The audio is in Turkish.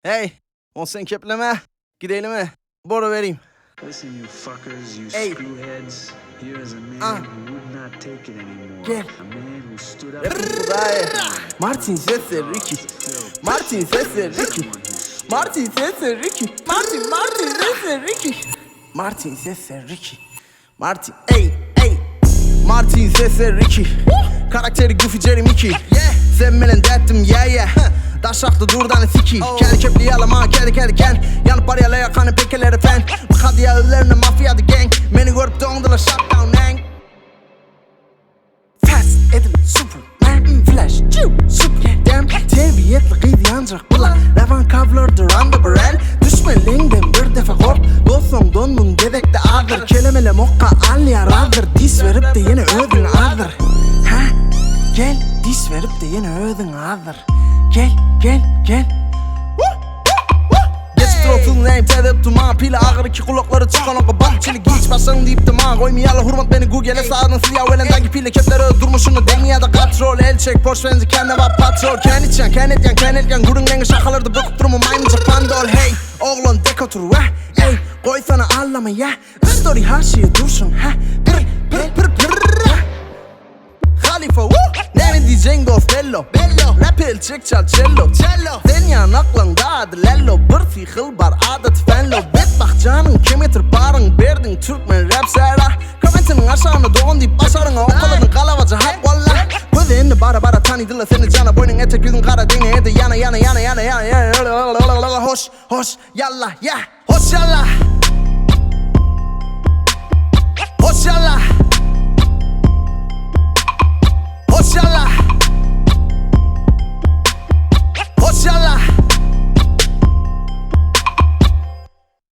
Hey, on sen kepleme. Gidelim mi? Boru vereyim. Listen, you fuckers, you Hey. screwheads. Here is a man who would not take it anymore. Gel. A man who stood up. Martin Sesse Ricky. Martin Sesse Ricky. Martin Sesse Ricky. Martin Sesse Ricky. Martin Sesse Ricky. Martin, ey. Martin Sesse Ricky. Karakteri Goofy Jerry Mickey. Sen melen dettim yeah. Daşaklı durdan siki. Kendi köplü yalama kedi ken. Yanıp parayla yakanı pekeleri fen. Bıkadı ya öllerine mafyadı gang. Beni görüp dondular shutdown nang. Fast edin Superman Flash Super Damn Terbiyetli kıydı ancak bulan Revan kavlardır underbrand Düşmelingden bir defa kork Dostum dondun dedek de ağır Kelimele mokka al yaradır Dis verip de yine ödün ağır Ha gel dis verip de yine ödün ağır Gel Geçip neyim tedip duman Pili ağır iki kulakları çıkan oku bahçeli Giç başın deyip duman Koymayalı hurmat beni Google'e sağdın siyah Velendeki pili kepleri durmuşunu Dengeye de katrol El çek Porsche benzi kendine var patrol Kenetyan Gurun rengi şakalarda bıkıp durumu maymunca pandol Hey oğlum dek otur Hey koy sana allama ya Story her şeyi dursun Pır Khalifa Neymin diyeceksin dost bello Rap el çek çal cello Denyan aklında adı lello Bir fihil bar adet fenlo Bet bakcanın kimetir barın Berdin Türkmen rap sera Komentinin aşağına doğun deyip başarına Okulunun kalavacı hak valla Gözlerini bara tanıdılar seni cana Boynun etek yüzün kara dini ede yana Hoş yallah ya Hoş yallah Hoş yallah Hoş yallah